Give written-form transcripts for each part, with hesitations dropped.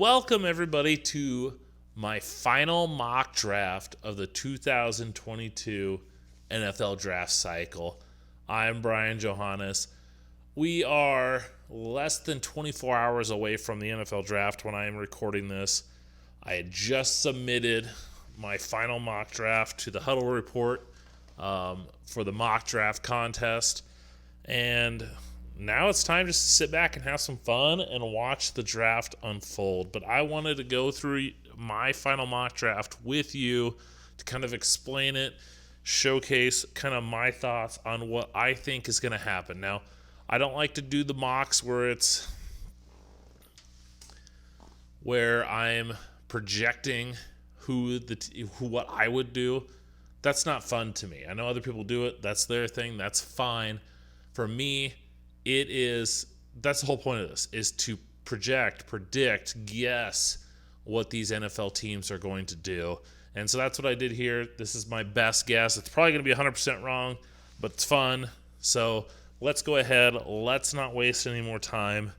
Welcome, everybody, to my final mock draft of the 2022 NFL draft cycle. I'm Brian Johannes. We are less than 24 hours away from the NFL draft when I am recording this. I had just submitted my final mock draft to the Huddle Report for the mock draft contest, and now it's time just to sit back and have some fun and watch the draft unfold. But I wanted to go through my final mock draft with you to kind of explain it, showcase kind of my thoughts on what I think is going to happen. Now, I don't like to do the mocks where I'm projecting what I would do. That's not fun to me. I know other people do it. That's their thing. That's fine. For me, that's the whole point of this, is to predict, guess what these NFL teams are going to do. And so that's what I did here. This is my best guess. It's probably going to be 100% wrong, but it's fun. So let's go ahead. Let's not waste any more time.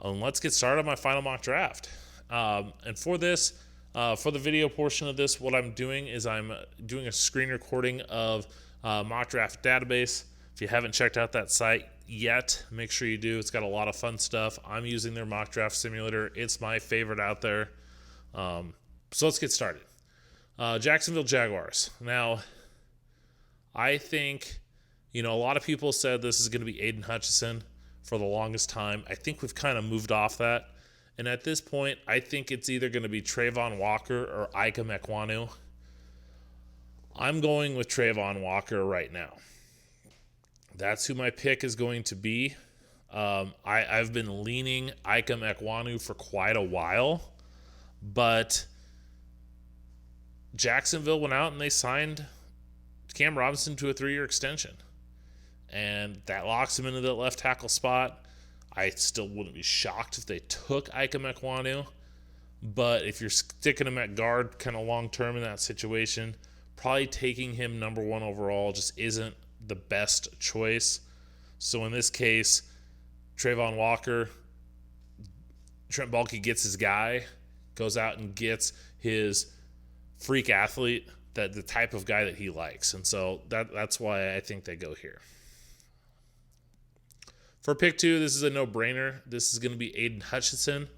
And let's get started on my final mock draft. And for this, for the video portion of this, what I'm doing is I'm doing a screen recording of Mock Draft Database. If you haven't checked out that site yet, make sure you do. It's got a lot of fun stuff. I'm using their mock draft simulator. It's my favorite out there. So let's get started. Jacksonville Jaguars. Now, I think, a lot of people said this is going to be Aiden Hutchinson for the longest time. I think we've kind of moved off that. And at this point, I think it's either going to be Trayvon Walker or Ika Mekwanu. I'm going with Trayvon Walker right now. That's who my pick is going to be. I've been leaning Ika Mekwanu for quite a while, but Jacksonville went out and they signed Cam Robinson to a 3-year extension, and that locks him into the left tackle spot. I still wouldn't be shocked if they took Ika Mekwanu, but if you're sticking him at guard kind of long term in that situation, probably taking him number 1 overall just isn't the best choice. So in this case, Trayvon Walker, Trent Baalke gets his guy, goes out and gets his freak athlete, that the type of guy that he likes. And so that's why I think they go here. For pick 2, this is a no-brainer. This is going to be Aiden Hutchinson.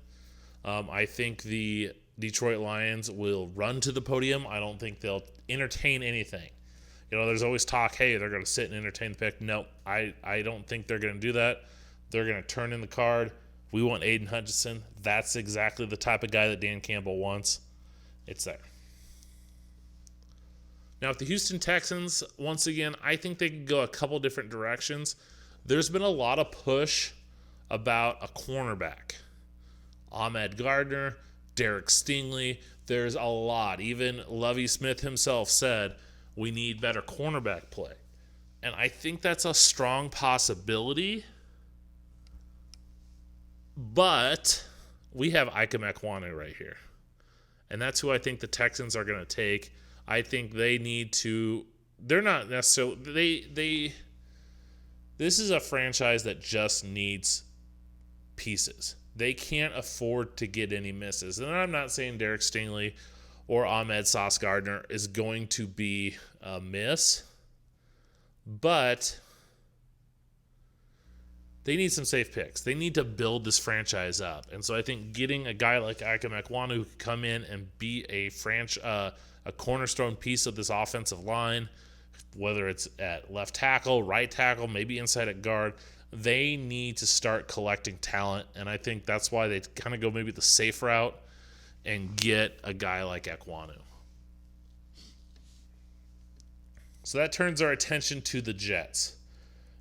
I think the Detroit Lions will run to the podium. I don't think they'll entertain anything. There's always talk, hey, they're going to sit and entertain the pick. No, I don't think they're going to do that. They're going to turn in the card. We want Aiden Hutchinson. That's exactly the type of guy that Dan Campbell wants. It's there. Now, if the Houston Texans, once again, I think they could go a couple different directions. There's been a lot of push about a cornerback. Ahmed Gardner, Derek Stingley. There's a lot. Even Lovie Smith himself said, we need better cornerback play. And I think that's a strong possibility. But we have Ika Mekwanu right here. And that's who I think the Texans are going to take. I think they need to... They're not necessarily... This is a franchise that just needs pieces. They can't afford to get any misses. And I'm not saying Derek Stingley or Ahmed Sauce Gardner is going to be a miss, but they need some safe picks. They need to build this franchise up. And so I think getting a guy like Ika Mekwanu who can come in and be a cornerstone piece of this offensive line, whether it's at left tackle, right tackle, maybe inside at guard, they need to start collecting talent. And I think that's why they kind of go maybe the safe route and get a guy like Ekwonu. So that turns our attention to the Jets.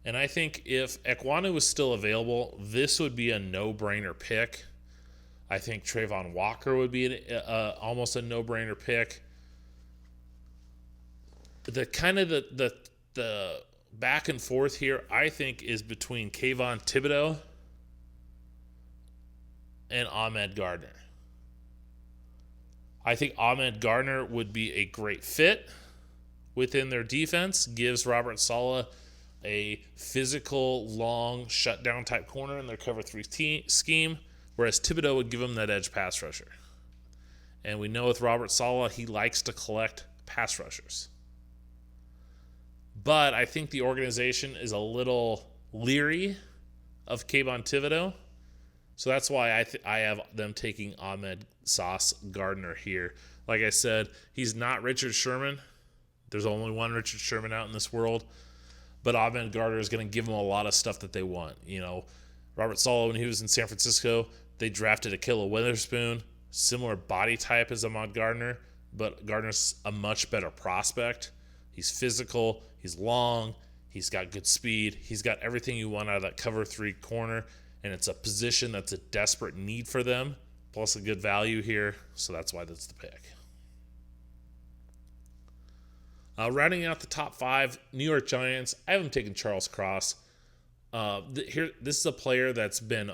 And I think if Ekwonu was still available, this would be a no-brainer pick. I think Trayvon Walker would be almost a no-brainer pick. The kind of the back and forth here, I think, is between Kayvon Thibodeaux and Ahmed Gardner. I think Ahmed Gardner would be a great fit within their defense, gives Robert Saleh a physical, long, shutdown type corner in their cover 3 scheme, whereas Thibodeau would give him that edge pass rusher. And we know with Robert Saleh, he likes to collect pass rushers. But I think the organization is a little leery of Kayvon Thibodeau. So that's why I have them taking Ahmed Sauce Gardner here. Like I said, he's not Richard Sherman. There's only one Richard Sherman out in this world. But Ahmed Gardner is going to give them a lot of stuff that they want. You know, Robert Saleh, when he was in San Francisco, they drafted Ahkello Witherspoon, similar body type as Ahmad Gardner, but Gardner's a much better prospect. He's physical, he's long, he's got good speed, he's got everything you want out of that cover 3 corner, and it's a position that's a desperate need for them, plus a good value here, so that's why that's the pick. Rounding out the top 5, New York Giants, I haven't taken Charles Cross. This is a player that's been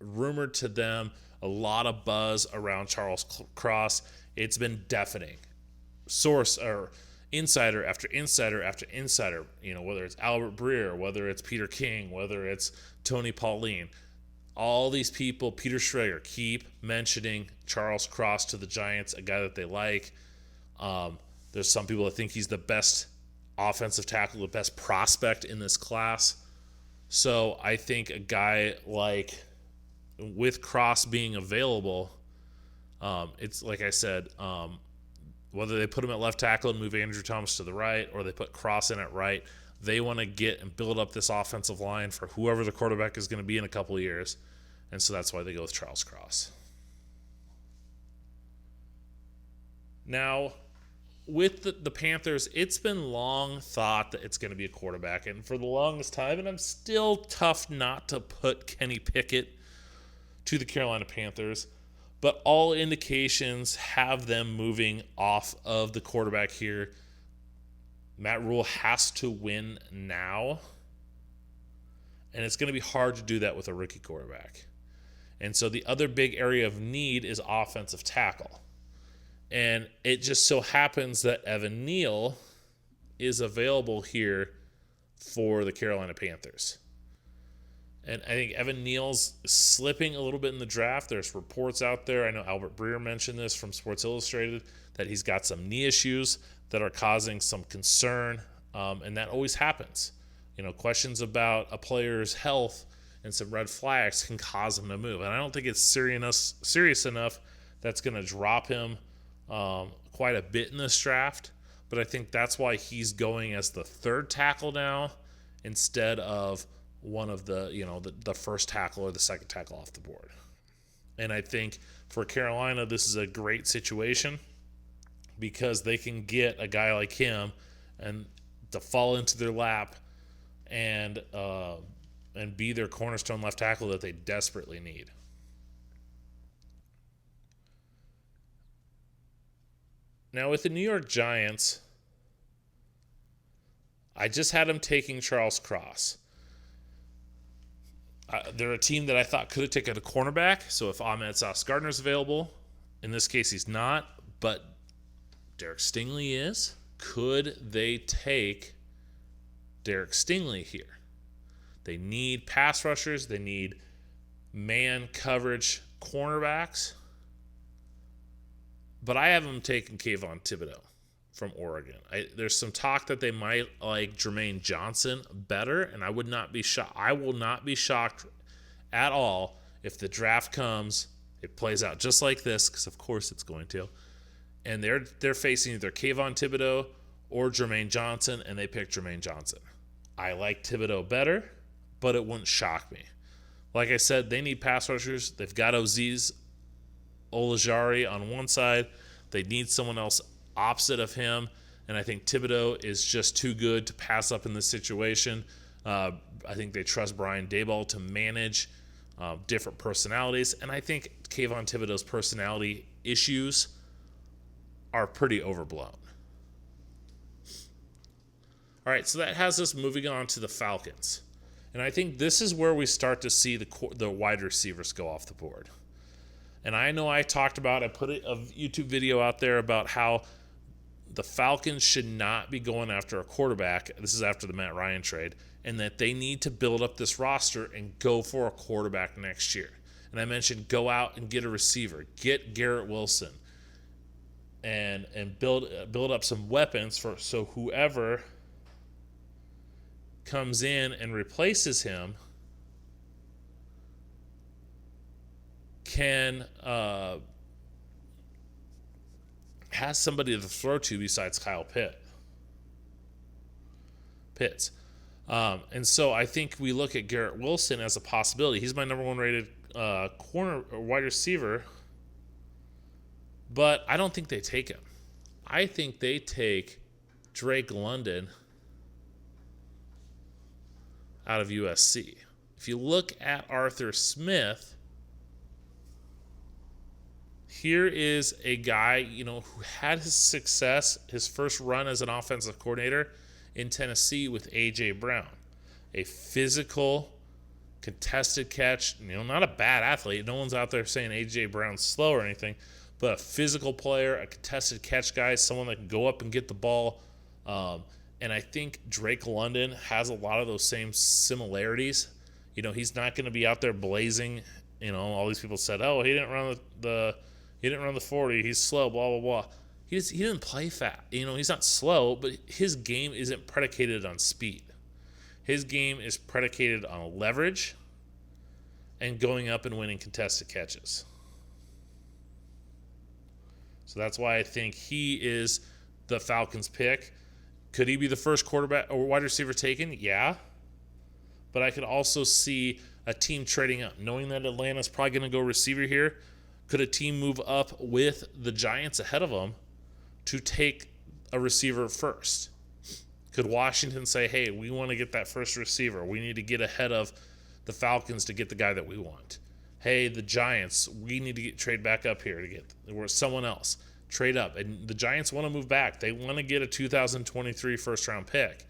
rumored to them, a lot of buzz around Charles Cross. It's been deafening. Source or insider after insider after insider, you know, whether it's Albert Breer, whether it's Peter King, whether it's Tony Pauline, all these people, Peter Schrager, keep mentioning Charles Cross to the Giants, a guy that they like. There's some people that think he's the best offensive tackle, the best prospect in this class. So I think a guy like, with Cross being available, it's like I said, whether they put him at left tackle and move Andrew Thomas to the right, or they put Cross in at right, they want to get and build up this offensive line for whoever the quarterback is going to be in a couple of years. And so that's why they go with Charles Cross. Now, with the Panthers, it's been long thought that it's going to be a quarterback. And for the longest time, and I'm still tough not to put Kenny Pickett to the Carolina Panthers, but all indications have them moving off of the quarterback here. Matt Rule has to win now, and it's going to be hard to do that with a rookie quarterback. And so the other big area of need is offensive tackle. And it just so happens that Evan Neal is available here for the Carolina Panthers. And I think Evan Neal's slipping a little bit in the draft. There's reports out there. I know Albert Breer mentioned this from Sports Illustrated, that he's got some knee issues that are causing some concern. And that always happens. You know, questions about a player's health and some red flags can cause him to move. And I don't think it's serious enough that's going to drop him quite a bit in this draft. But I think that's why he's going as the third tackle now instead of one of the, you know, the first tackle or the second tackle off the board. And I think for Carolina, this is a great situation because they can get a guy like him and to fall into their lap and be their cornerstone left tackle that they desperately need. Now with the New York Giants, I just had them taking Charles Cross. They're a team that I thought could have taken a cornerback. So if Ahmed Sauce Gardner's available, in this case he's not, but Derek Stingley is. Could they take Derek Stingley here? They need pass rushers. They need man coverage cornerbacks. But I have them taking Kayvon Thibodeau from Oregon. There's some talk that they might like Jermaine Johnson better, and I would not be shocked. I will not be shocked at all if the draft comes, it plays out just like this, because of course it's going to, and they're facing either Kayvon Thibodeau or Jermaine Johnson, and they pick Jermaine Johnson. I like Thibodeau better, but it wouldn't shock me. Like I said, they need pass rushers. They've got Azeez Ojulari on one side. They need someone else opposite of him, and I think Thibodeau is just too good to pass up in this situation. I think they trust Brian Daboll to manage different personalities, and I think Kayvon Thibodeau's personality issues are pretty overblown. All right, so that has us moving on to the Falcons, and I think this is where we start to see the wide receivers go off the board. And I know I talked about, I put a YouTube video out there about how the Falcons should not be going after a quarterback. This is after the Matt Ryan trade, and that they need to build up this roster and go for a quarterback next year. And I mentioned go out and get a receiver, get Garrett Wilson, and build up some weapons so whoever comes in and replaces him can has somebody to throw to besides Kyle Pitts. And so I think we look at Garrett Wilson as a possibility. He's my number one rated corner or wide receiver, but I don't think they take him. I think they take Drake London out of USC. If you look at Arthur Smith, here is a guy, who had his success, his first run as an offensive coordinator in Tennessee with A.J. Brown. A physical, contested catch, not a bad athlete. No one's out there saying A.J. Brown's slow or anything, but a physical player, a contested catch guy, someone that can go up and get the ball. And I think Drake London has a lot of those same similarities. He's not going to be out there blazing. All these people said, "Oh, he didn't run the 40. He's slow." Blah blah blah. He didn't play fast. He's not slow, but his game isn't predicated on speed. His game is predicated on leverage and going up and winning contested catches. So that's why I think he is the Falcons' pick. Could he be the first quarterback or wide receiver taken? Yeah. But I could also see a team trading up. Knowing that Atlanta's probably going to go receiver here, could a team move up with the Giants ahead of them to take a receiver first? Could Washington say, hey, we want to get that first receiver. We need to get ahead of the Falcons to get the guy that we want. Hey, the Giants, we need to trade back up here to get someone else. Trade up. And the Giants want to move back. They want to get a 2023 first-round pick.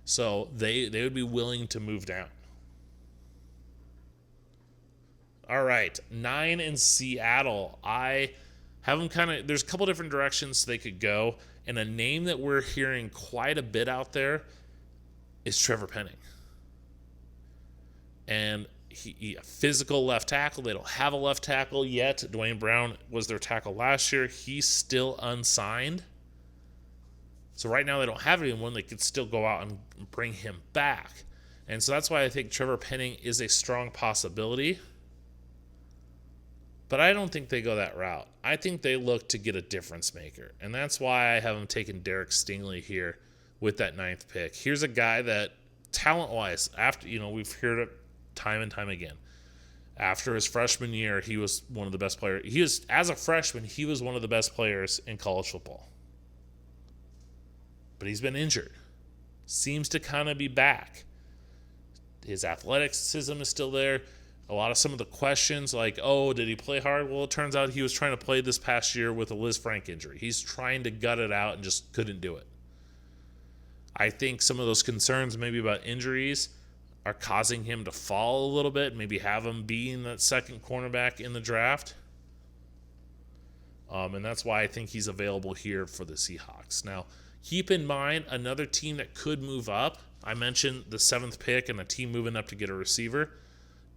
So they would be willing to move down. All right, 9 in Seattle. I have them there's a couple different directions they could go. And a name that we're hearing quite a bit out there is Trevor Penning. And he a physical left tackle. They don't have a left tackle yet. Dwayne Brown was their tackle last year. He's still unsigned. So right now they don't have anyone. They could still go out and bring him back. And so that's why I think Trevor Penning is a strong possibility. But I don't think they go that route. I think they look to get a difference maker. And that's why I have them taking Derek Stingley here with that 9th pick. Here's a guy that talent-wise, after we've heard it time and time again. After his freshman year, he was one of the best players. As a freshman, he was one of the best players in college football. But he's been injured. Seems to kind of be back. His athleticism is still there. A lot of some of the questions like, oh, did he play hard? Well, it turns out he was trying to play this past year with a Liz Frank injury. He's trying to gut it out and just couldn't do it. I think some of those concerns maybe about injuries are causing him to fall a little bit, maybe have him being that second cornerback in the draft. And that's why I think he's available here for the Seahawks. Now, keep in mind another team that could move up. I mentioned the 7th pick and a team moving up to get a receiver.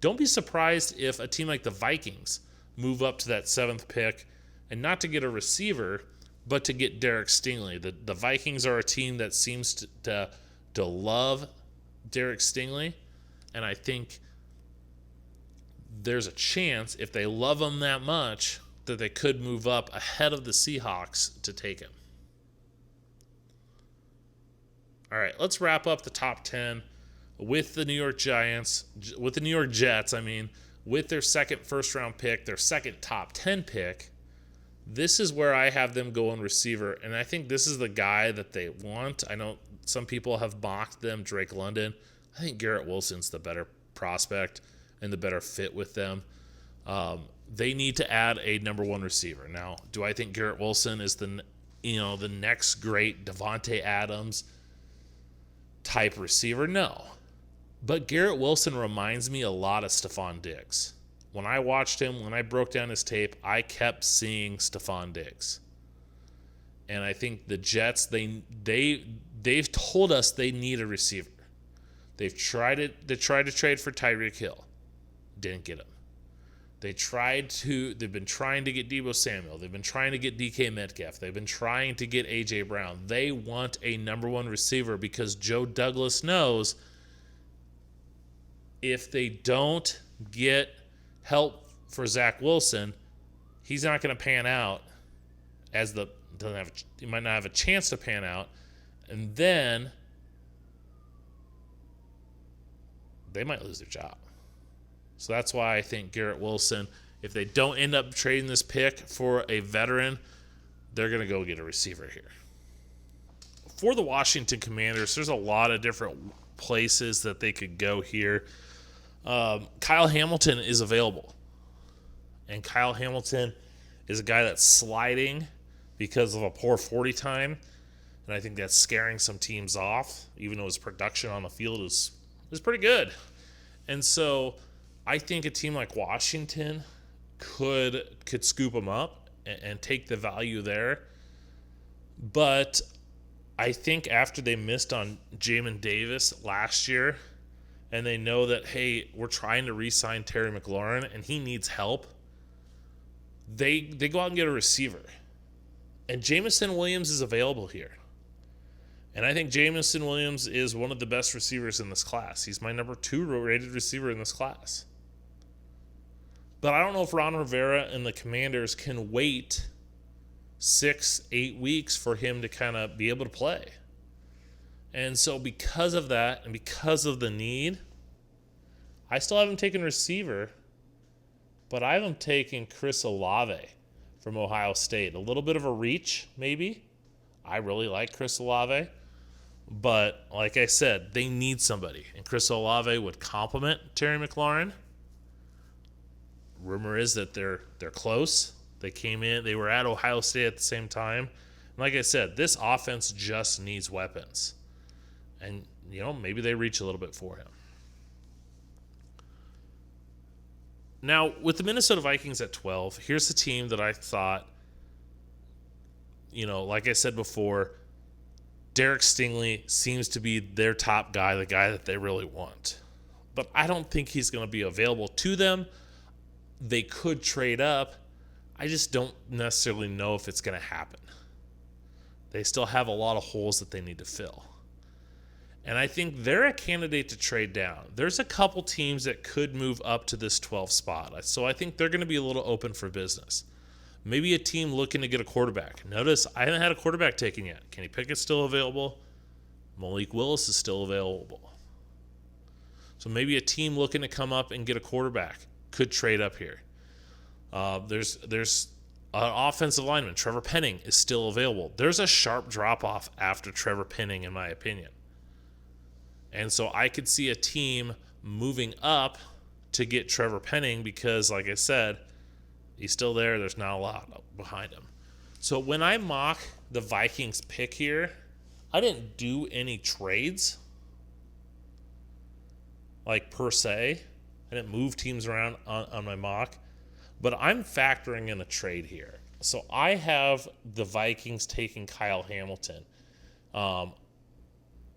Don't be surprised if a team like the Vikings move up to that 7th pick and not to get a receiver, but to get Derek Stingley. The Vikings are a team that seems to love Derek Stingley, and I think there's a chance if they love him that much that they could move up ahead of the Seahawks to take him. All right, let's wrap up the top 10 with the New York Jets, with their second first-round pick, their second top 10 pick. This is where I have them going receiver, and I think this is the guy that they want. I know some people have mocked them, Drake London. I think Garrett Wilson's the better prospect and the better fit with them. They need to add a number 1 receiver. Now, do I think Garrett Wilson is the next great Devontae Adams type receiver? No. But Garrett Wilson reminds me a lot of Stephon Diggs. When I watched him, when I broke down his tape, I kept seeing Stephon Diggs. And I think the Jets, they've told us they need a receiver. They tried to trade for Tyreek Hill. Didn't get him. They've been trying to get Deebo Samuel. They've been trying to get DK Metcalf. They've been trying to get A.J. Brown. They want a number one receiver because Joe Douglas knows if they don't get help for Zach Wilson, he's not going to pan out he might not have a chance to pan out. And then they might lose their job. So that's why I think Garrett Wilson, if they don't end up trading this pick for a veteran, they're going to go get a receiver here. For the Washington Commanders, there's a lot of different places that they could go here. Kyle Hamilton is available. And Kyle Hamilton is a guy that's sliding because of a poor 40 time. And I think that's scaring some teams off, even though his production on the field is pretty good. And so I think a team like Washington could scoop him up and take the value there. But I think after they missed on Jamin Davis last year, and they know that, hey, we're trying to re-sign Terry McLaurin, and he needs help, they go out and get a receiver. And Jameson Williams is available here. And I think Jameson Williams is one of the best receivers in this class. He's my number 2 rated receiver in this class. But I don't know if Ron Rivera and the Commanders can wait 6-8 weeks for him to kind of be able to play. And so because of that and because of the need, I still haven't taken receiver, but I haven't taken Chris Olave from Ohio State. A little bit of a reach, maybe. I really like Chris Olave. But like I said, they need somebody. And Chris Olave would complement Terry McLaurin. Rumor is that they're close. They came in. They were at Ohio State at the same time. And like I said, this offense just needs weapons. And, maybe they reach a little bit for him. Now, with the Minnesota Vikings at 12, here's the team that I thought, like I said before, Derek Stingley seems to be their top guy, the guy that they really want. But I don't think he's going to be available to them. They could trade up. I just don't necessarily know if it's going to happen. They still have a lot of holes that they need to fill. And I think they're a candidate to trade down. There's a couple teams that could move up to this 12th spot. So I think they're going to be a little open for business. Maybe a team looking to get a quarterback. Notice I haven't had a quarterback taken yet. Kenny Pickett's still available. Malik Willis is still available. So maybe a team looking to come up and get a quarterback could trade up here. There's an offensive lineman. Trevor Penning is still available. There's a sharp drop-off after Trevor Penning, in my opinion. And so I could see a team moving up to get Trevor Penning because, like I said, he's still there. There's not a lot behind him. So when I mock the Vikings pick here, I didn't do any trades, like per se. I didn't move teams around on my mock. But I'm factoring in a trade here. So I have the Vikings taking Kyle Hamilton.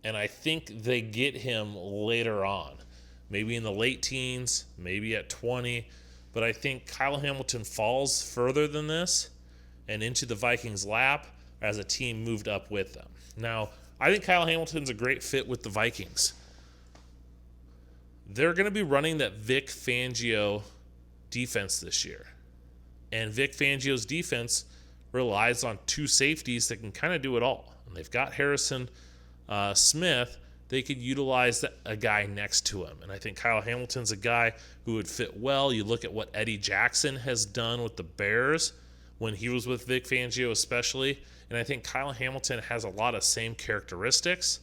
And I think they get him later on. Maybe in the late teens, maybe at 20. But I think Kyle Hamilton falls further than this and into the Vikings' lap as a team moved up with them. Now, I think Kyle Hamilton's a great fit with the Vikings. They're going to be running that Vic Fangio defense this year. And Vic Fangio's defense relies on 2 safeties that can kind of do it all. And they've got Harrison Smith. They could utilize a guy next to him. And I think Kyle Hamilton's a guy who would fit well. You look at what Eddie Jackson has done with the Bears when he was with Vic Fangio especially. And I think Kyle Hamilton has a lot of same characteristics.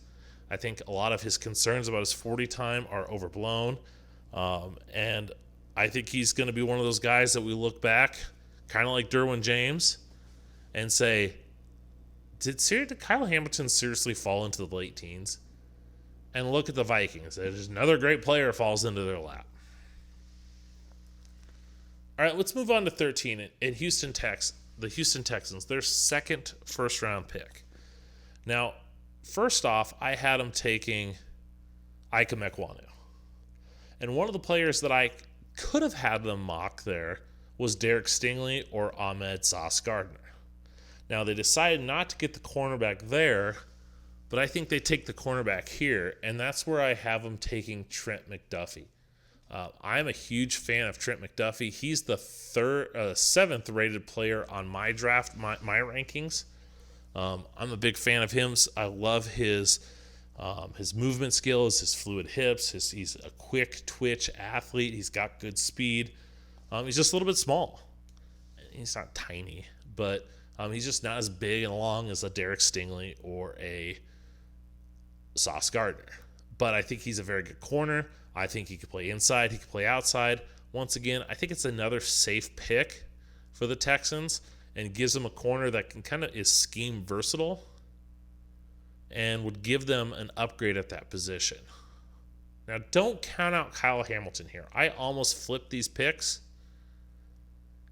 I think a lot of his concerns about his 40 time are overblown. And I think he's going to be one of those guys that we look back, kind of like Derwin James, and say, did Kyle Hamilton seriously fall into the late teens? And look at the Vikings. There's another great player falls into their lap. All right, let's move on to 13. The Houston Texans, their second first-round pick. Now, first off, I had them taking Ike Mekwonu. And one of the players that I could have had them mock there was Derek Stingley or Ahmed Sauce Gardner. Now, they decided not to get the cornerback there, but I think they take the cornerback here, and that's where I have them taking Trent McDuffie. I'm a huge fan of Trent McDuffie. He's the seventh rated player on my draft, my rankings. I'm a big fan of him. I love his movement skills, his fluid hips. He's a quick twitch athlete. He's got good speed. He's just a little bit small. He's not tiny, but he's just not as big and long as a Derek Stingley or a Sauce Gardner. But I think he's a very good corner. I think he could play inside. He could play outside. Once again, I think it's another safe pick for the Texans and gives them a corner that can kind of is scheme versatile and would give them an upgrade at that position. Now, don't count out Kyle Hamilton here. I almost flipped these picks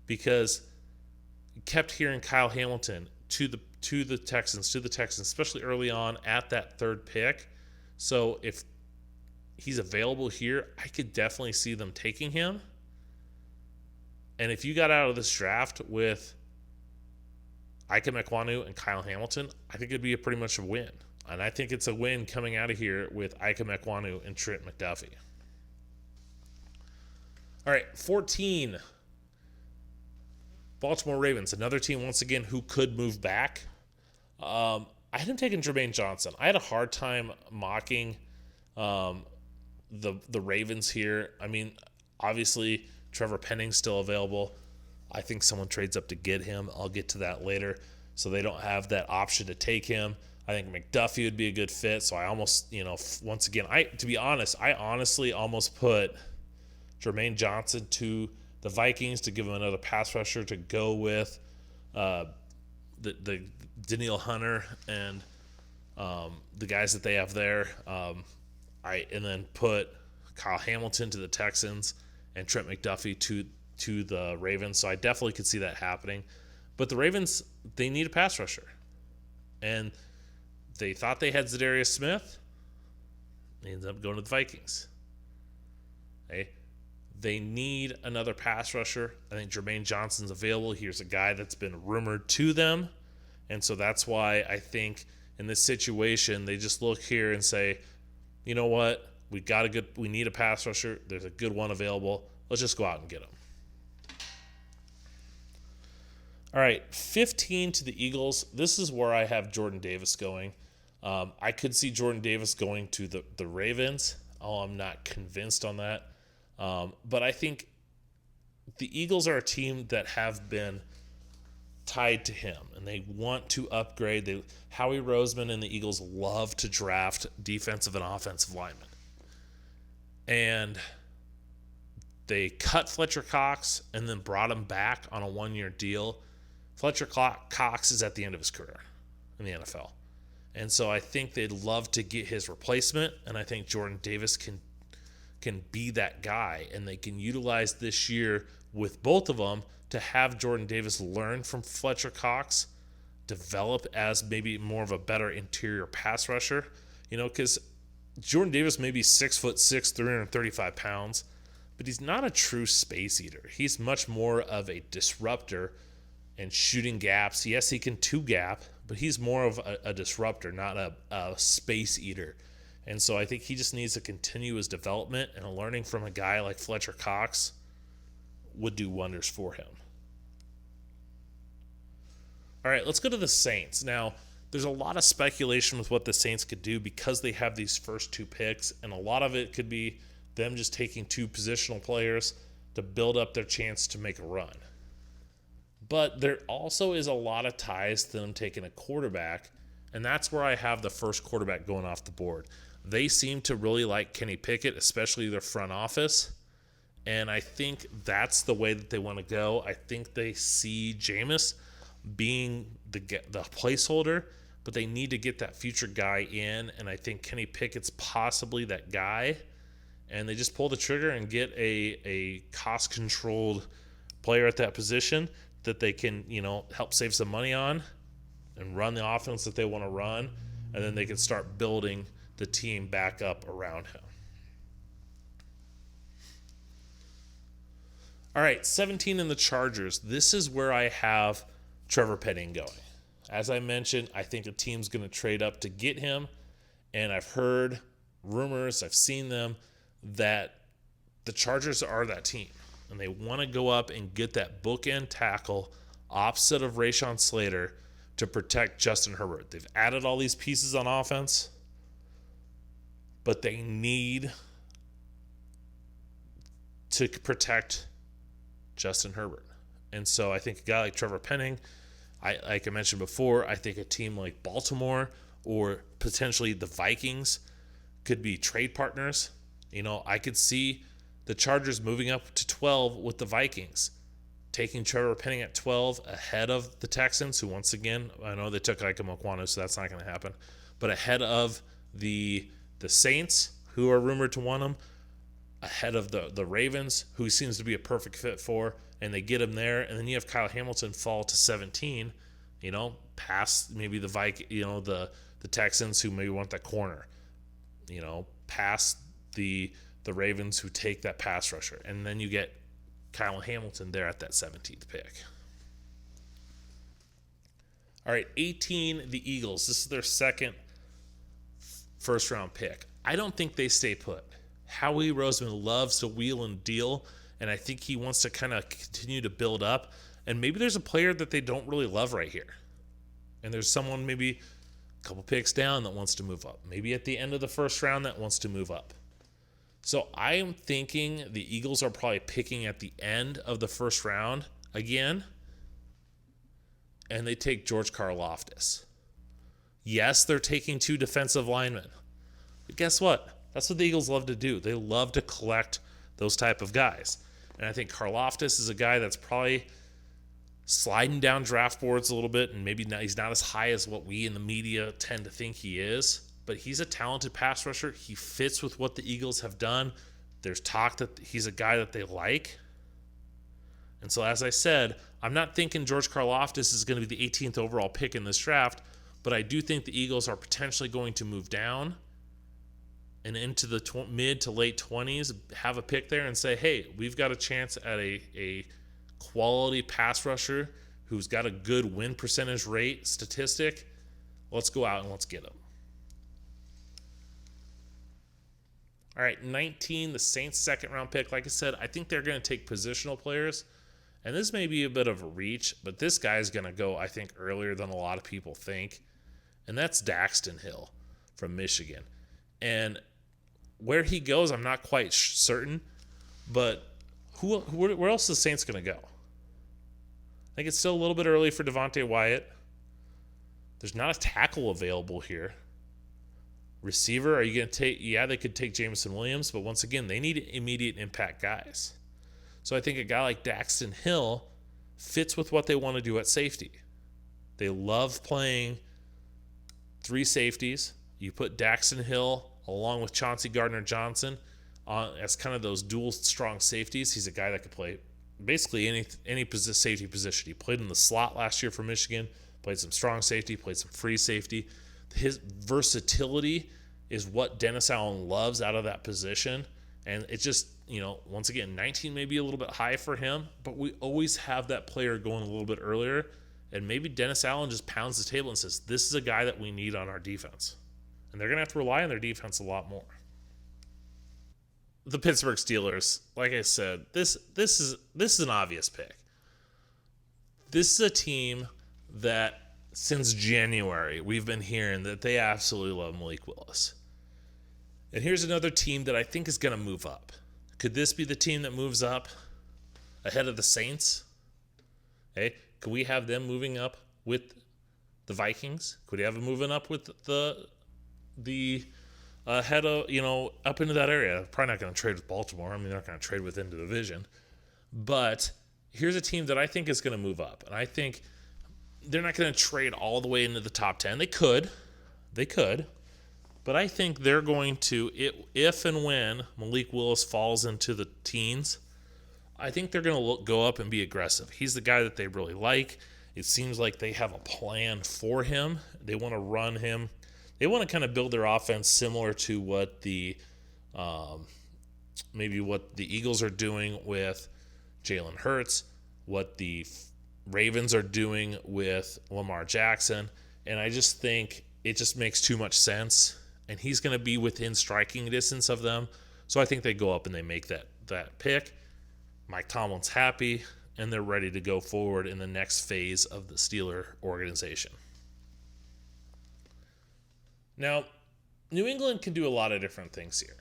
because you kept hearing Kyle Hamilton to the Texans, especially early on at that third pick. So if he's available here, I could definitely see them taking him. And if you got out of this draft with Ike Mekwonu and Kyle Hamilton, I think it'd be pretty much a win. And I think it's a win coming out of here with Ike Mekwonu and Trent McDuffie. All right, 14. Baltimore Ravens, another team once again who could move back. I hadn't taken Jermaine Johnson. I had a hard time mocking the Ravens here. I mean, obviously Trevor Penning's still available. I think someone trades up to get him. I'll get to that later. So they don't have that option to take him. I think McDuffie would be a good fit. So I almost, once again, to be honest, I honestly almost put Jermaine Johnson to the Vikings to give him another pass rusher to go with the Danielle Hunter and the guys that they have there. And then put Kyle Hamilton to the Texans and Trent McDuffie to the Ravens. So I definitely could see that happening. But the Ravens, they need a pass rusher. And they thought they had Zadarius Smith. They ended up going to the Vikings. Okay. They need another pass rusher. I think Jermaine Johnson's available. Here's a guy that's been rumored to them. And so that's why I think in this situation, they just look here and say, you know what? We need a pass rusher. There's a good one available. Let's just go out and get him. All right, 15 to the Eagles. This is where I have Jordan Davis going. I could see Jordan Davis going to the Ravens. I'm not convinced on that. But I think the Eagles are a team that have been tied to him, and they want to upgrade. Howie Roseman and the Eagles love to draft defensive and offensive linemen. And they cut Fletcher Cox and then brought him back on a one-year deal. Fletcher Cox is at the end of his career in the NFL. And so I think they'd love to get his replacement, and I think Jordan Davis can be that guy, and they can utilize this year with both of them to have Jordan Davis learn from Fletcher Cox, develop as maybe more of a better interior pass rusher, because Jordan Davis may be 6'6", 335 pounds, but he's not a true space eater. He's much more of a disruptor and shooting gaps. Yes, he can two-gap, but he's more of a disruptor, not a space eater. And so I think he just needs to continue his development, and learning from a guy like Fletcher Cox would do wonders for him. All right, let's go to the Saints. Now, there's a lot of speculation with what the Saints could do because they have these first two picks, and a lot of it could be them just taking two positional players to build up their chance to make a run. But there also is a lot of ties to them taking a quarterback, and that's where I have the first quarterback going off the board. They seem to really like Kenny Pickett, especially their front office, and I think that's the way that they want to go. I think they see Jameis being the placeholder, but they need to get that future guy in, and I think Kenny Pickett's possibly that guy, and they just pull the trigger and get a cost-controlled player at that position that they can, help save some money on and run the offense that they want to run, and then they can start building the team back up around him. All right, 17 in the Chargers. This is where I have Trevor Penning going. As I mentioned, I think a team's going to trade up to get him. And I've heard rumors, I've seen them, that the Chargers are that team. And they want to go up and get that bookend tackle opposite of Rashawn Slater to protect Justin Herbert. They've added all these pieces on offense, but they need to protect Justin Herbert. And so I think a guy like Trevor Penning, like I mentioned before, I think a team like Baltimore or potentially the Vikings could be trade partners. I could see the Chargers moving up to 12 with the Vikings, taking Trevor Penning at 12 ahead of the Texans, who once again, I know they took Ike Mokwanu, so that's not going to happen, but ahead of the Saints, who are rumored to want him, ahead of the Ravens, who seems to be a perfect fit for, and they get him there, and then you have Kyle Hamilton fall to 17, past maybe the the Texans, who maybe want that corner, past the Ravens, who take that pass rusher, and then you get Kyle Hamilton there at that 17th pick. All right, 18, the Eagles. This is their second first-round pick. I don't think they stay put. Howie Roseman loves to wheel and deal, and I think he wants to kind of continue to build up. And maybe there's a player that they don't really love right here. And there's someone maybe a couple picks down that wants to move up. Maybe at the end of the first round that wants to move up. So I am thinking the Eagles are probably picking at the end of the first round again, and they take George Karlaftis. Yes, they're taking 2 defensive linemen. But guess what? That's what the Eagles love to do. They love to collect those type of guys. And I think Karlaftis is a guy that's probably sliding down draft boards a little bit, and maybe he's not as high as what we in the media tend to think he is. But he's a talented pass rusher. He fits with what the Eagles have done. There's talk that he's a guy that they like. And so, as I said, I'm not thinking George Karlaftis is going to be the 18th overall pick in this draft, but I do think the Eagles are potentially going to move down and into the mid to late 20s, have a pick there and say, hey, we've got a chance at a quality pass rusher who's got a good win percentage rate statistic. Let's go out and let's get him. All right, 19, the Saints' second-round pick. Like I said, I think they're going to take positional players. And this may be a bit of a reach, but this guy's going to go, I think, earlier than a lot of people think. And that's Daxton Hill from Michigan. And where he goes, I'm not quite certain. But where else is the Saints going to go? I think it's still a little bit early for Devontae Wyatt. There's not a tackle available here. Receiver, are you going to take? Yeah, they could take Jameson Williams, but once again, they need immediate impact guys. So I think a guy like Daxton Hill fits with what they want to do at safety. They love playing 3 safeties. You put Daxton Hill along with Chauncey Gardner-Johnson as kind of those dual strong safeties. He's a guy that could play basically any safety position. He played in the slot last year for Michigan, played some strong safety, played some free safety. His versatility is what Dennis Allen loves out of that position. And it just, once again, 19 may be a little bit high for him, but we always have that player going a little bit earlier. And maybe Dennis Allen just pounds the table and says, this is a guy that we need on our defense. And they're going to have to rely on their defense a lot more. The Pittsburgh Steelers, like I said, this is an obvious pick. This is a team that since January, we've been hearing that they absolutely love Malik Willis. And here's another team that I think is going to move up. Could this be the team that moves up ahead of the Saints? Hey, could we have them moving up with the Vikings? Could we have them moving up with the head of, up into that area? Probably not going to trade with Baltimore. I mean, they're not going to trade within the division. But here's a team that I think is going to move up. And I think they're not going to trade all the way into the top 10. They could. But I think they're going to, if and when Malik Willis falls into the teens, I think they're going to go up and be aggressive. He's the guy that they really like. It seems like they have a plan for him. They want to run him. They want to kind of build their offense similar to what maybe what the Eagles are doing with Jalen Hurts, what the Ravens are doing with Lamar Jackson. And I just think it just makes too much sense. And he's going to be within striking distance of them. So I think they go up and they make that pick. Mike Tomlin's happy, and they're ready to go forward in the next phase of the Steeler organization. Now, New England can do a lot of different things here.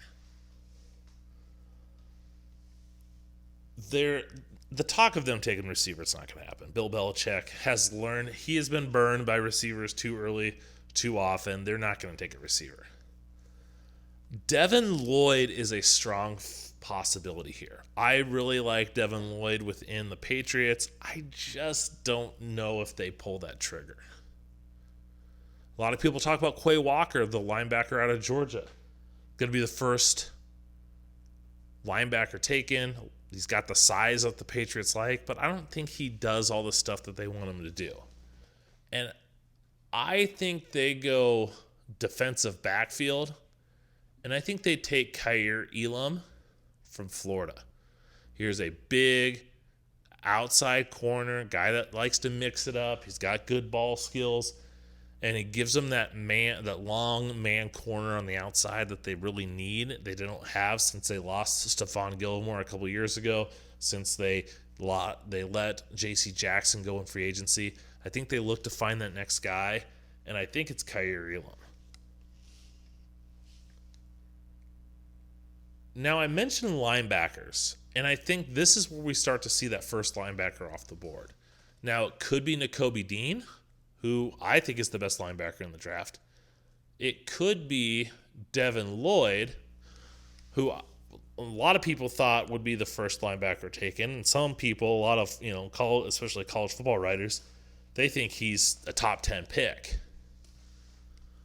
The talk of them taking receivers is not going to happen. Bill Belichick has learned he has been burned by receivers too early, too often. They're not going to take a receiver. Devon Lloyd is a strong possibility here. I really like Devon Lloyd within the Patriots. I just don't know if they pull that trigger. A lot of people talk about Quay Walker, the linebacker out of Georgia. Going to be the first linebacker taken. He's got the size that the Patriots like, but I don't think he does all the stuff that they want him to do. And I think they go defensive backfield, and I think they take Kaiir Elam from Florida. Here's a big outside corner, guy that likes to mix it up. He's got good ball skills, and he gives them that long man corner on the outside that they really need. They don't have since they lost Stephon Gilmore a couple years ago, since they let J.C. Jackson go in free agency. I think they look to find that next guy, and I think it's Kaiir Elam. Now, I mentioned linebackers, and I think this is where we start to see that first linebacker off the board. Now, it could be Nakobe Dean, who I think is the best linebacker in the draft. It could be Devon Lloyd, who a lot of people thought would be the first linebacker taken, and some people, a lot of especially college football writers, they think he's a top 10 pick.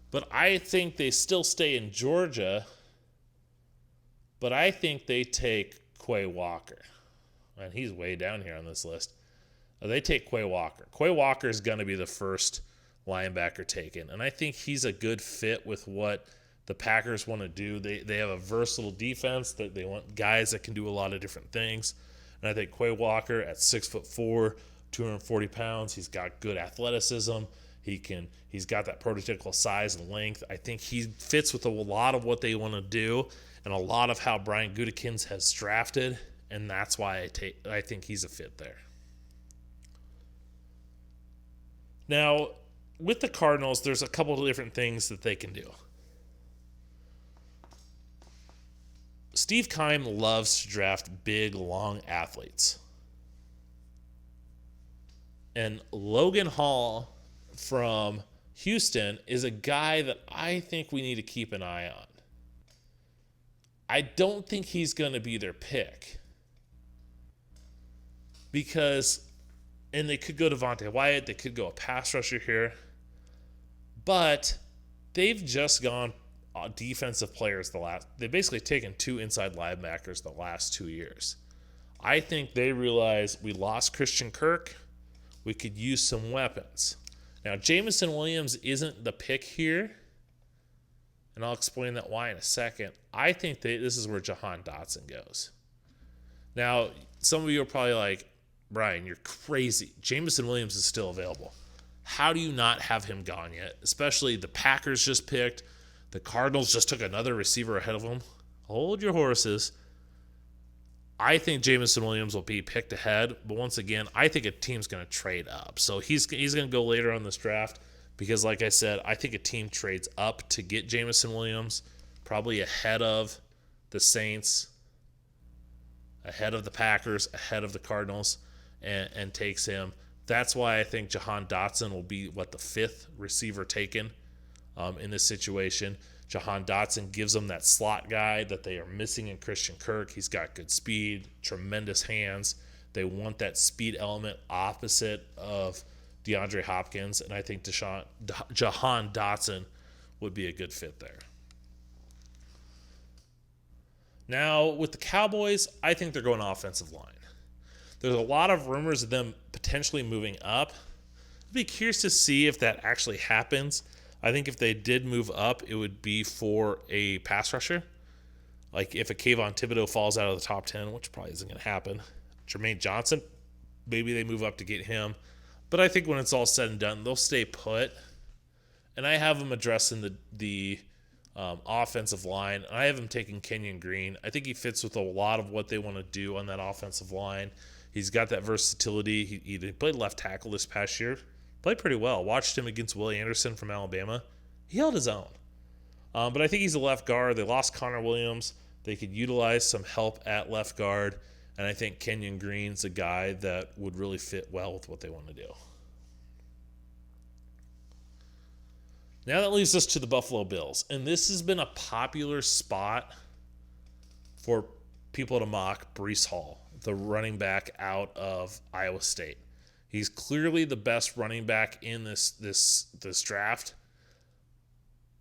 But I think they still stay in Georgia. But I think they take Quay Walker. And he's way down here on this list. They take Quay Walker. Quay Walker is going to be the first linebacker taken. And I think he's a good fit with what the Packers want to do. They have a versatile defense. That they want guys that can do a lot of different things. And I think Quay Walker at 6'4", 240 pounds, he's got good athleticism. He's got that prototypical size and length. I think he fits with a lot of what they want to do and a lot of how Brian Gutekunst has drafted, and that's why I think he's a fit there. Now, with the Cardinals, there's a couple of different things that they can do. Steve Keim loves to draft big, long athletes. And Logan Hall from Houston is a guy that I think we need to keep an eye on. I don't think he's going to be their pick. And they could go Devontae Wyatt, they could go a pass rusher here. But they've just gone defensive players they've basically taken 2 inside linebackers the last 2 years. I think they realize we lost Christian Kirk. We could use some weapons. Now, Jameson Williams isn't the pick here, and I'll explain that why in a second. I think this is where Jahan Dotson goes. Now, some of you are probably like, Brian, you're crazy. Jameson Williams is still available. How do you not have him gone yet? Especially the Packers just picked. The Cardinals just took another receiver ahead of him. Hold your horses. I think Jameson Williams will be picked ahead, but once again, I think a team's going to trade up. So he's going to go later on this draft because, like I said, I think a team trades up to get Jameson Williams, probably ahead of the Saints, ahead of the Packers, ahead of the Cardinals, and takes him. That's why I think Jahan Dotson will be, the 5th receiver taken in this situation. Jahan Dotson gives them that slot guy that they are missing in Christian Kirk. He's got good speed, tremendous hands. They want that speed element opposite of DeAndre Hopkins, and I think Jahan Dotson would be a good fit there. Now, with the Cowboys, I think they're going offensive line. There's a lot of rumors of them potentially moving up. I'd be curious to see if that actually happens. I think if they did move up, it would be for a pass rusher. Like if a Kayvon Thibodeau falls out of the top 10, which probably isn't going to happen. Jermaine Johnson, maybe they move up to get him. But I think when it's all said and done, they'll stay put. And I have them addressing the offensive line. I have him taking Kenyon Green. I think he fits with a lot of what they want to do on that offensive line. He's got that versatility. He played left tackle this past year. Played pretty well. Watched him against Willie Anderson from Alabama. He held his own. But I think he's a left guard. They lost Connor Williams. They could utilize some help at left guard. And I think Kenyon Green's a guy that would really fit well with what they want to do. Now that leads us to the Buffalo Bills. And this has been a popular spot for people to mock Breece Hall, the running back out of Iowa State. He's clearly the best running back in this draft.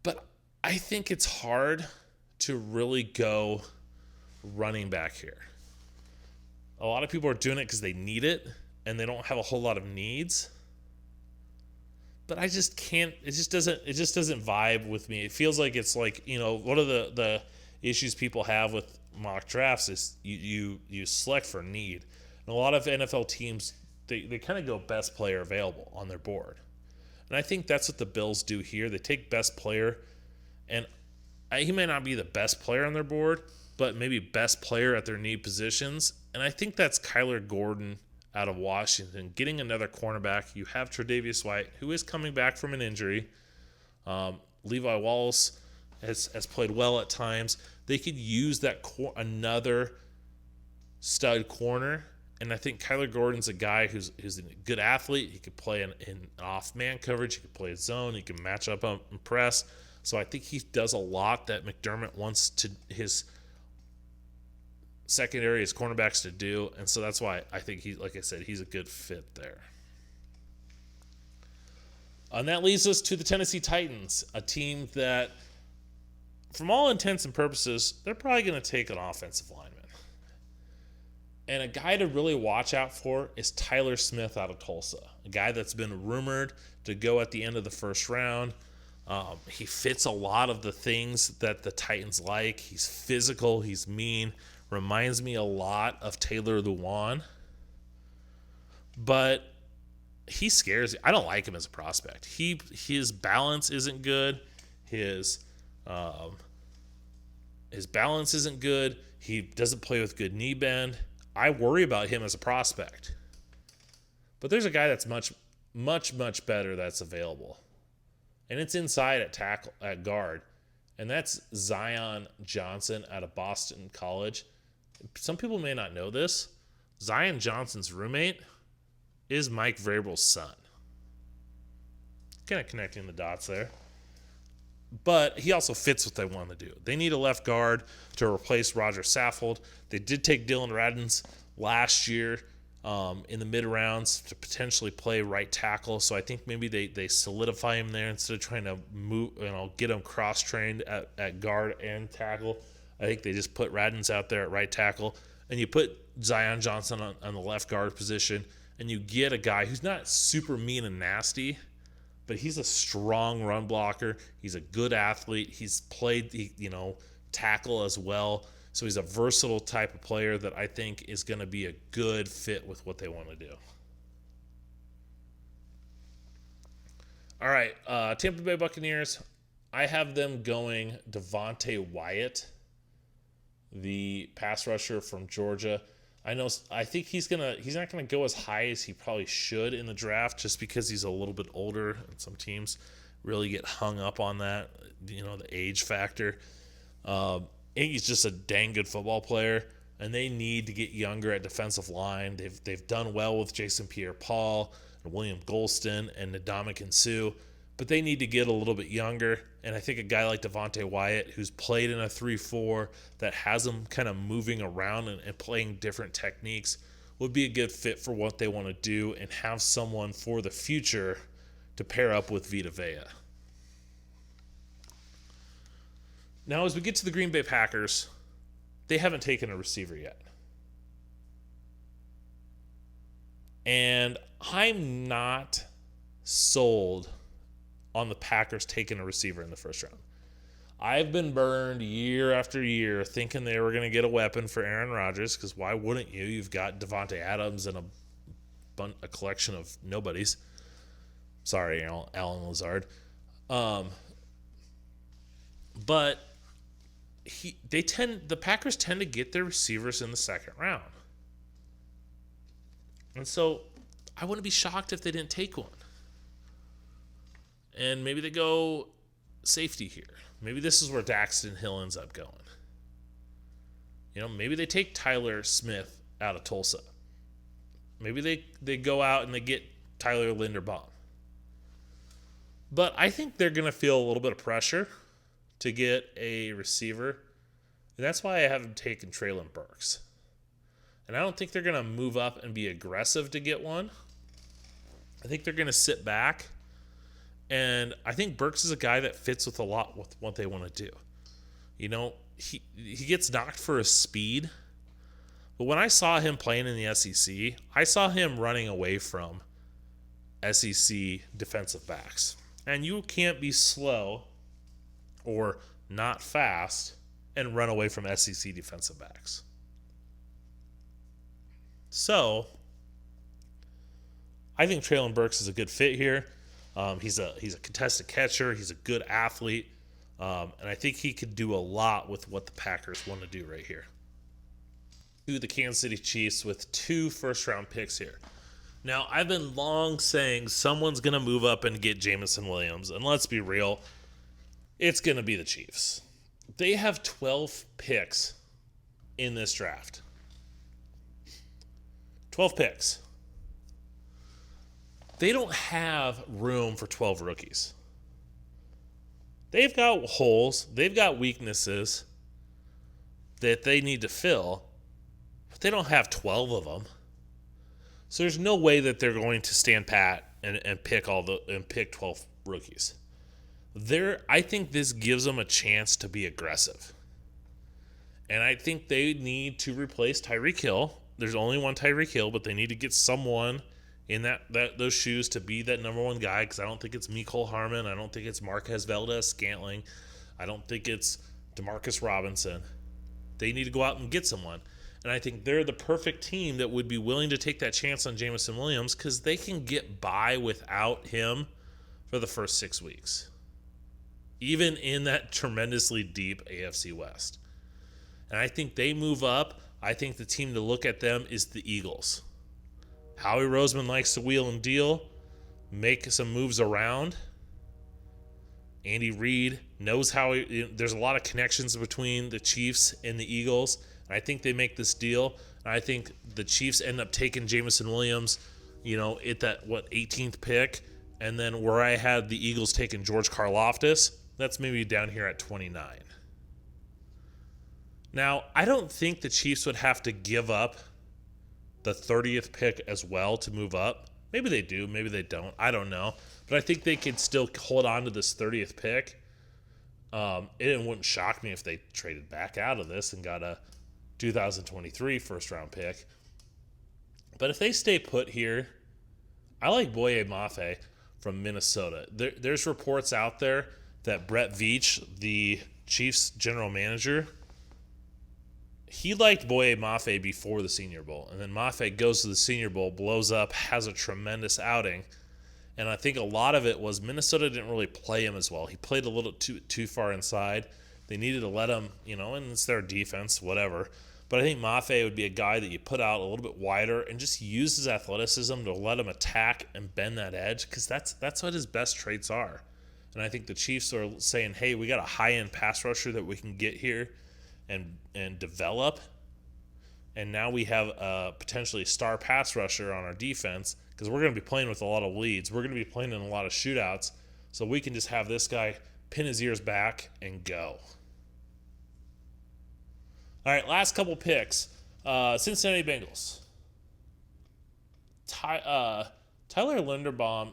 But I think it's hard to really go running back here. A lot of people are doing it because they need it and they don't have a whole lot of needs. But I just can't. It just doesn't vibe with me. It feels like it's like, one of the issues people have with mock drafts is you select for need. And a lot of NFL teams, they kind of go best player available on their board. And I think that's what the Bills do here. They take best player, and he may not be the best player on their board, but maybe best player at their need positions. And I think that's Kyler Gordon out of Washington, getting another cornerback. You have Tre'Davious White, who is coming back from an injury. Levi Wallace has played well at times. They could use that another stud corner, and I think Kyler Gordon's a guy who's a good athlete. He could play in off-man coverage. He could play a zone. He can match up and press. So I think he does a lot that McDermott wants to his secondary, his cornerbacks to do, and so that's why I think like I said, he's a good fit there. And that leads us to the Tennessee Titans, a team that, from all intents and purposes, they're probably going to take an offensive lineman. And a guy to really watch out for is Tyler Smith out of Tulsa, a guy that's been rumored to go at the end of the first round. He fits a lot of the things that the Titans like. He's physical. He's mean. Reminds me a lot of Taylor Lewan. But he scares me. I don't like him as a prospect. His balance isn't good. His balance isn't good. He doesn't play with good knee bend. I worry about him as a prospect. But there's a guy that's much, much, much better that's available. And it's inside at guard. And that's Zion Johnson out of Boston College. Some people may not know this. Zion Johnson's roommate is Mike Vrabel's son. Kind of connecting the dots there. But he also fits what they want to do. They need a left guard to replace Roger Saffold. They did take Dylan Radins last year in the mid-rounds to potentially play right tackle. So I think maybe they solidify him there instead of trying to move, get him cross-trained at guard and tackle. I think they just put Radins out there at right tackle, and you put Zion Johnson on the left guard position, and you get a guy who's not super mean and nasty, but he's a strong run blocker. He's a good athlete. He's played, tackle as well. So he's a versatile type of player that I think is going to be a good fit with what they want to do. All right, Tampa Bay Buccaneers. I have them going Devontae Wyatt, the pass rusher from Georgia. I think he's not gonna go as high as he probably should in the draft, just because he's a little bit older, and some teams really get hung up on that, the age factor. I think he's just a dang good football player, and they need to get younger at defensive line. They've done well with Jason Pierre-Paul and William Golston and Ndamukong Suh, but they need to get a little bit younger. And I think a guy like Devontae Wyatt, who's played in a 3-4, that has him kind of moving around and playing different techniques, would be a good fit for what they want to do and have someone for the future to pair up with Vita Vea. Now, as we get to the Green Bay Packers, they haven't taken a receiver yet. And I'm not sold on the Packers taking a receiver in the first round. I've been burned year after year thinking they were going to get a weapon for Aaron Rodgers, because why wouldn't you? You've got Devontae Adams and a collection of nobodies. Sorry, Alan Lazard. But the Packers tend to get their receivers in the second round. And so I wouldn't be shocked if they didn't take one. And maybe they go safety here. Maybe this is where Daxton Hill ends up going. Maybe they take Tyler Smith out of Tulsa. Maybe they go out and they get Tyler Linderbaum. But I think they're going to feel a little bit of pressure to get a receiver. And that's why I haven't taken Treylon Burks. And I don't think they're going to move up and be aggressive to get one. I think they're going to sit back. And I think Burks is a guy that fits with a lot with what they want to do. He gets knocked for his speed. But when I saw him playing in the SEC, I saw him running away from SEC defensive backs. And you can't be slow or not fast and run away from SEC defensive backs. So, I think Treylon Burks is a good fit here. He's a contested catcher. He's a good athlete. And I think he could do a lot with what the Packers want to do right here. To the Kansas City Chiefs with 2 first-round picks here. Now, I've been long saying someone's going to move up and get Jameson Williams. And let's be real, it's going to be the Chiefs. They have 12 picks in this draft. 12 picks. They don't have room for 12 rookies. They've got holes. They've got weaknesses that they need to fill. But they don't have 12 of them. So there's no way that they're going to stand pat and pick 12 rookies. I think this gives them a chance to be aggressive. And I think they need to replace Tyreek Hill. There's only one Tyreek Hill, but they need to get someone in those shoes to be that number one guy, because I don't think it's Mecole Hardman. I don't think it's Marquez Valdez-Scantling. I don't think it's Demarcus Robinson. They need to go out and get someone. And I think they're the perfect team that would be willing to take that chance on Jameson Williams, because they can get by without him for the first 6 weeks, even in that tremendously deep AFC West. And I think they move up. I think the team to look at them is the Eagles. Howie Roseman likes to wheel and deal, make some moves around. Andy Reid knows there's a lot of connections between the Chiefs and the Eagles. And I think they make this deal. And I think the Chiefs end up taking Jameson Williams, at that, 18th pick. And then where I had the Eagles taking George Karlaftis, that's maybe down here at 29. Now, I don't think the Chiefs would have to give up the 30th pick as well to move up. Maybe they do, maybe they don't. I don't know. But I think they could still hold on to this 30th pick. It wouldn't shock me if they traded back out of this and got a 2023 first-round pick. But if they stay put here, I like Boye Mafe from Minnesota. There's reports out there that Brett Veach, the Chiefs general manager, he liked Boye Mafe before the Senior Bowl. And then Mafe goes to the Senior Bowl, blows up, has a tremendous outing. And I think a lot of it was Minnesota didn't really play him as well. He played a little too far inside. They needed to let him, and it's their defense, whatever. But I think Mafe would be a guy that you put out a little bit wider and just use his athleticism to let him attack and bend that edge, because that's what his best traits are. And I think the Chiefs are saying, hey, we got a high-end pass rusher that we can get here and develop. And now we have a potentially star pass rusher on our defense, because we're going to be playing with a lot of leads. We're going to be playing in a lot of shootouts. So we can just have this guy pin his ears back and go. All right, last couple picks. Cincinnati Bengals. Tyler Linderbaum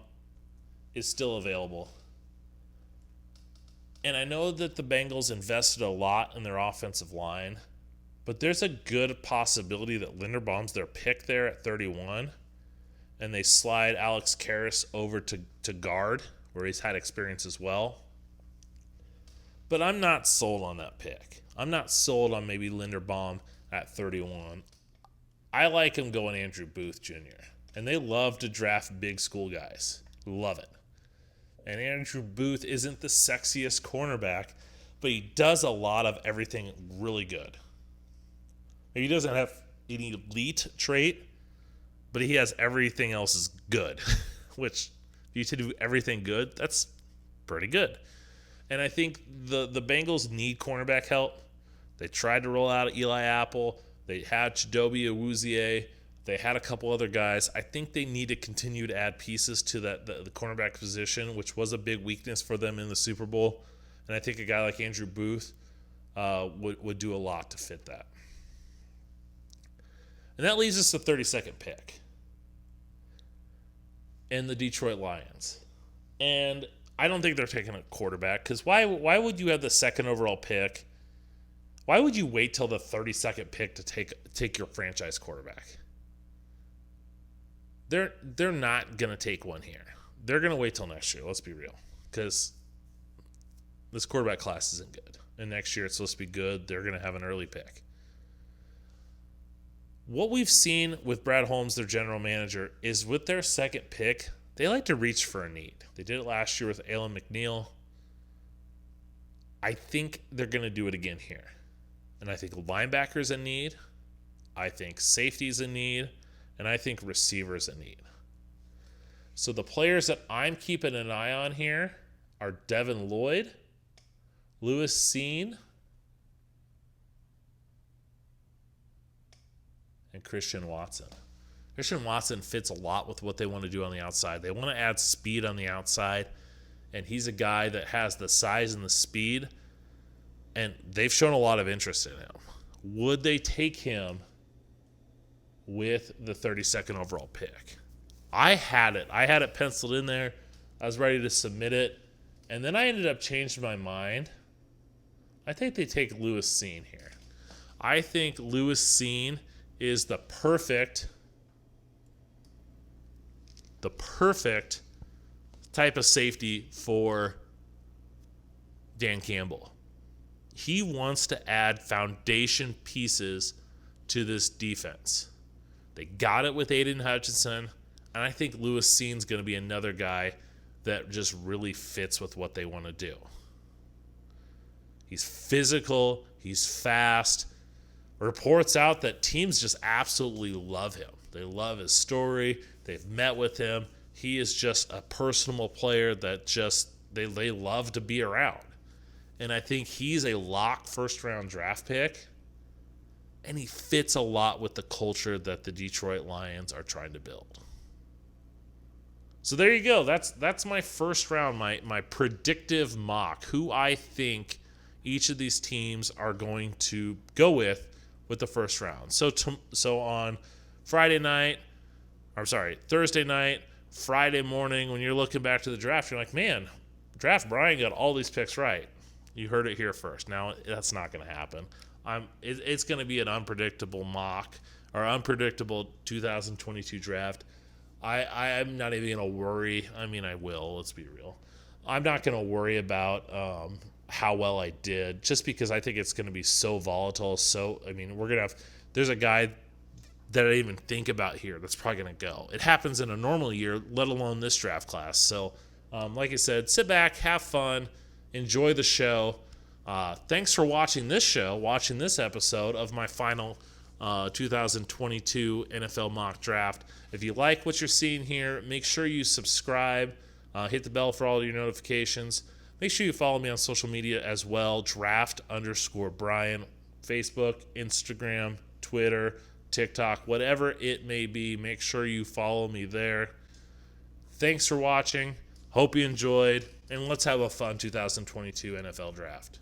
is still available. And I know that the Bengals invested a lot in their offensive line, but there's a good possibility that Linderbaum's their pick there at 31, and they slide Alex Karras over to guard, where he's had experience as well. But I'm not sold on that pick. I'm not sold on maybe Linderbaum at 31. I like him going Andrew Booth Jr. And they love to draft big school guys. Love it. And Andrew Booth isn't the sexiest cornerback, but he does a lot of everything really good. He doesn't have any elite trait, but he has everything else is good. Which, if you to do everything good, that's pretty good. And I think the Bengals need cornerback help. They tried to roll out Eli Apple. They had Chidobe Awuzie. They had a couple other guys. I think they need to continue to add pieces to the cornerback position, which was a big weakness for them in the Super Bowl. And I think a guy like Andrew Booth would do a lot to fit that. And that leaves us the 32nd pick. And the Detroit Lions. And I don't think they're taking a quarterback, because why would you have the second overall pick? Why would you wait till the 32nd pick to take your franchise quarterback? They're not going to take one here. They're going to wait till next year, let's be real, because this quarterback class isn't good. And next year it's supposed to be good. They're going to have an early pick. What we've seen with Brad Holmes, their general manager, is with their second pick, they like to reach for a need. They did it last year with Alan McNeil. I think they're going to do it again here. And I think linebacker's a need. I think safety's a need. And I think receiver's a need. So the players that I'm keeping an eye on here are Devon Lloyd, Lewis Cine, and Christian Watson. Christian Watson fits a lot with what they want to do on the outside. They want to add speed on the outside, and he's a guy that has the size and the speed, and they've shown a lot of interest in him. Would they take him with the 32nd overall pick? I had it penciled in there. I was ready to submit it, and then I ended up changing my mind. I think they take Lewis Cine here. I think Lewis Cine is the perfect type of safety for Dan Campbell. He wants to add foundation pieces to this defense. They got it with Aiden Hutchinson, and I think Lewis Cine's going to be another guy that just really fits with what they want to do. He's physical, he's fast. Reports out that teams just absolutely love him. They love his story. They've met with him. He is just a personable player that just they love to be around. And I think he's a lock first-round draft pick. And he fits a lot with the culture that the Detroit Lions are trying to build. So there you go. That's my first round, my predictive mock, who I think each of these teams are going to go with the first round. So on Thursday night, Friday morning, when you're looking back to the draft, you're like, man, Draft Brian got all these picks right. You heard it here first. Now, that's not going to happen. It's going to be an unpredictable mock or unpredictable 2022 draft. I'm not even going to worry. I mean, I will. Let's be real. I'm not going to worry about how well I did, just because I think it's going to be so volatile. There's a guy that I didn't even think about here that's probably going to go. It happens in a normal year, let alone this draft class. So, like I said, sit back, have fun, enjoy the show. Thanks for watching this episode of my final 2022 NFL mock draft. If you like what you're seeing here, make sure you subscribe, hit the bell for all your notifications. Make sure you follow me on social media as well, draft_Brian, Facebook, Instagram, Twitter, TikTok, whatever it may be. Make sure you follow me there. Thanks for watching. Hope you enjoyed, and let's have a fun 2022 NFL draft.